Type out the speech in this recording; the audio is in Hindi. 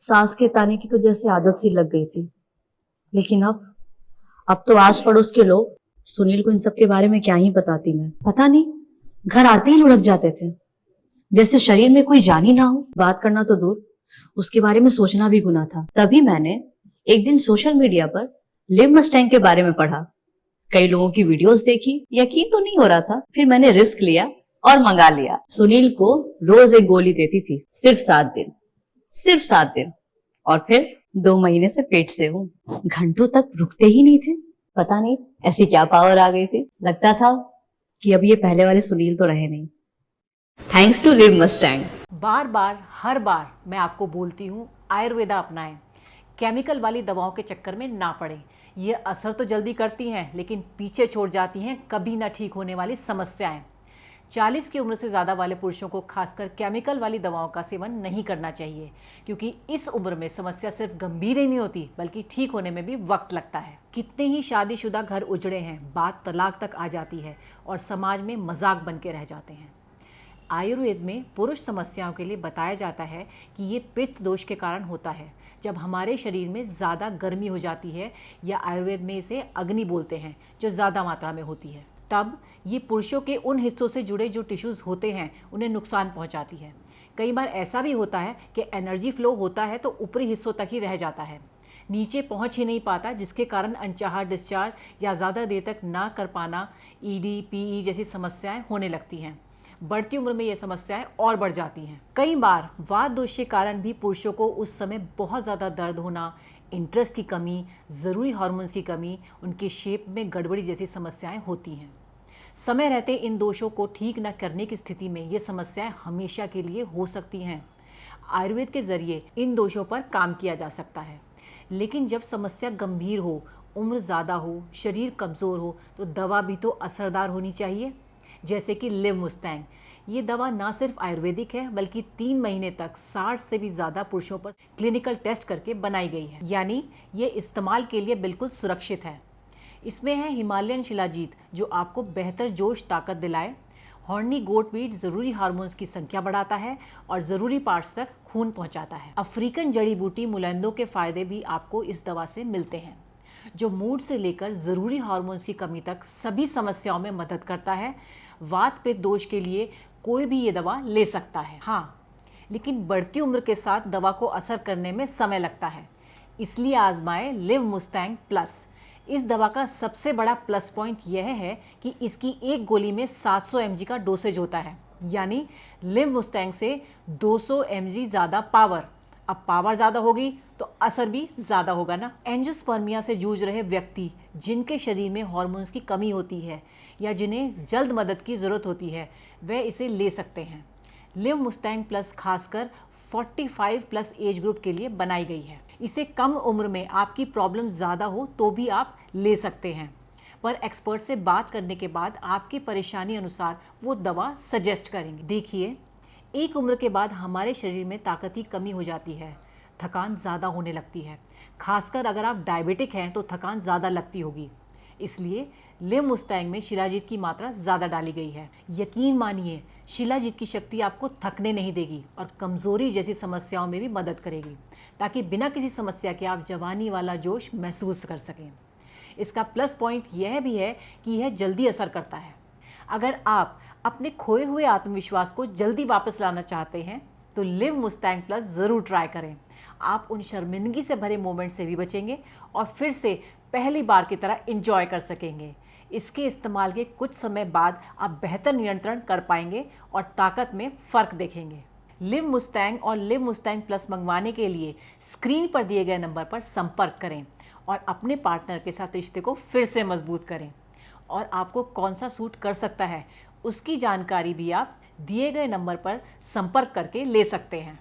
सास के ताने की तो जैसे आदत सी लग गई थी। लेकिन अब तो आस पड़ोस के लोग सुनील को इन सब के बारे में क्या ही बताती मैं। पता नहीं, घर आते ही लुढ़क जाते थे, जैसे शरीर में कोई जान ही ना हो। बात करना तो दूर, उसके बारे में सोचना भी गुनाह था। तभी मैंने एक दिन सोशल मीडिया पर लिव मस्टैंग के बारे में पढ़ा, कई लोगों की वीडियोस देखी, यकीन तो नहीं हो रहा था। फिर मैंने रिस्क लिया और मंगा लिया। सुनील को रोज एक गोली देती थी, सिर्फ 7 दिन, सिर्फ 7 दिन। और फिर 2 महीने से पेट से हूँ। घंटों तक रुकते ही नहीं थे। पता नहीं ऐसी क्या पावर आ गई थी। लगता था कि अब ये पहले वाले सुनील तो रहे नहीं। Thanks to live Mustang. बार बार हर बार मैं आपको बोलती हूँ, आयुर्वेदा अपनाएं, केमिकल वाली दवाओं के चक्कर में ना पड़ें। ये असर तो जल्दी करती हैं लेकिन पीछे छोड़ जाती हैं कभी ना ठीक होने वाली समस्याएं। 40 की उम्र से ज़्यादा वाले पुरुषों को खासकर केमिकल वाली दवाओं का सेवन नहीं करना चाहिए, क्योंकि इस उम्र में समस्या सिर्फ गंभीर ही नहीं होती बल्कि ठीक होने में भी वक्त लगता है। कितने ही शादीशुदा घर उजड़े हैं, बात तलाक तक आ जाती है और समाज में मजाक बन के रह जाते हैं। आयुर्वेद में पुरुष समस्याओं के लिए बताया जाता है कि ये पित्त दोष के कारण होता है, जब हमारे शरीर में ज़्यादा गर्मी हो जाती है, या आयुर्वेद में इसे अग्नि बोलते हैं, जो ज़्यादा मात्रा में होती है। तब ये पुरुषों के उन हिस्सों से जुड़े जो टिश्यूज़ होते हैं उन्हें नुकसान पहुंचाती है। कई बार ऐसा भी होता है कि एनर्जी फ्लो होता है तो ऊपरी हिस्सों तक ही रह जाता है, नीचे पहुंच ही नहीं पाता, जिसके कारण अनचाहा डिस्चार्ज या ज़्यादा देर तक ना कर पाना, ईडी पीई जैसी समस्याएं होने लगती हैं। बढ़ती उम्र में ये समस्याएं और बढ़ जाती हैं। कई बार वात दोष के कारण भी पुरुषों को उस समय बहुत ज़्यादा दर्द होना, इंटरेस्ट की कमी, ज़रूरी हार्मोन्स की कमी, उनके शेप में गड़बड़ी जैसी समस्याएं होती हैं। समय रहते इन दोषों को ठीक न करने की स्थिति में ये समस्याएं हमेशा के लिए हो सकती हैं। आयुर्वेद के जरिए इन दोषों पर काम किया जा सकता है, लेकिन जब समस्या गंभीर हो, उम्र ज़्यादा हो, शरीर कमज़ोर हो, तो दवा भी तो असरदार होनी चाहिए। जैसे कि लिव मुस्टैंग, ये दवा ना सिर्फ आयुर्वेदिक है बल्कि 3 महीने तक 60 से भी ज़्यादा पुरुषों पर क्लिनिकल टेस्ट करके बनाई गई है, यानी ये इस्तेमाल के लिए बिल्कुल सुरक्षित है। इसमें है हिमालयन शिलाजीत, जो आपको बेहतर जोश ताकत दिलाए, हॉर्नी गोटवीट ज़रूरी हार्मोन्स की संख्या बढ़ाता है और ज़रूरी पार्ट्स तक खून पहुंचाता है। अफ्रीकन जड़ी बूटी मुलैंदो के फ़ायदे भी आपको इस दवा से मिलते हैं, जो मूड से लेकर ज़रूरी हार्मोन्स की कमी तक सभी समस्याओं में मदद करता है। वात पित्त दोष के लिए कोई भी ये दवा ले सकता है, हाँ, लेकिन बढ़ती उम्र के साथ दवा को असर करने में समय लगता है। इसलिए आजमाएं लिव मुस्टैंग प्लस। इस दवा का सबसे बड़ा प्लस पॉइंट यह है कि इसकी एक गोली में 700 mg का डोसेज होता है, यानी लिव मुस्टैंग से 200 mg ज़्यादा पावर। अब पावर ज़्यादा होगी तो असर भी ज़्यादा होगा ना। एंजियोस्पर्मिया से जूझ रहे व्यक्ति, जिनके शरीर में हार्मोन्स की कमी होती है या जिन्हें जल्द मदद की ज़रूरत होती है, वह इसे ले सकते हैं। लिव मुस्टैंग प्लस खासकर 45 प्लस एज ग्रुप के लिए बनाई गई है। इसे कम उम्र में आपकी प्रॉब्लम ज़्यादा हो तो भी आप ले सकते हैं, पर एक्सपर्ट से बात करने के बाद आपकी परेशानी अनुसार वो दवा सजेस्ट करेंगे। देखिए, एक उम्र के बाद हमारे शरीर में ताकत की कमी हो जाती है, थकान ज़्यादा होने लगती है। खासकर अगर आप डायबिटिक हैं तो थकान ज़्यादा लगती होगी। इसलिए लिव मुस्टैंग में शिलाजीत की मात्रा ज़्यादा डाली गई है। यकीन मानिए, शिलाजीत की शक्ति आपको थकने नहीं देगी और कमज़ोरी जैसी समस्याओं में भी मदद करेगी, ताकि बिना किसी समस्या के आप जवानी वाला जोश महसूस कर सकें। इसका प्लस पॉइंट यह भी है कि यह जल्दी असर करता है। अगर आप अपने खोए हुए आत्मविश्वास को जल्दी वापस लाना चाहते हैं तो लिव मुस्टैंग प्लस ज़रूर ट्राई करें। आप उन शर्मिंदगी से भरे मोमेंट से भी बचेंगे और फिर से पहली बार की तरह एंजॉय कर सकेंगे। इसके इस्तेमाल के कुछ समय बाद आप बेहतर नियंत्रण कर पाएंगे और ताकत में फ़र्क देखेंगे। लिव मुस्टैंग और लिव मुस्टैंग प्लस मंगवाने के लिए स्क्रीन पर दिए गए नंबर पर संपर्क करें और अपने पार्टनर के साथ रिश्ते को फिर से मजबूत करें। और आपको कौन सा सूट कर सकता है, उसकी जानकारी भी आप दिए गए नंबर पर संपर्क करके ले सकते हैं।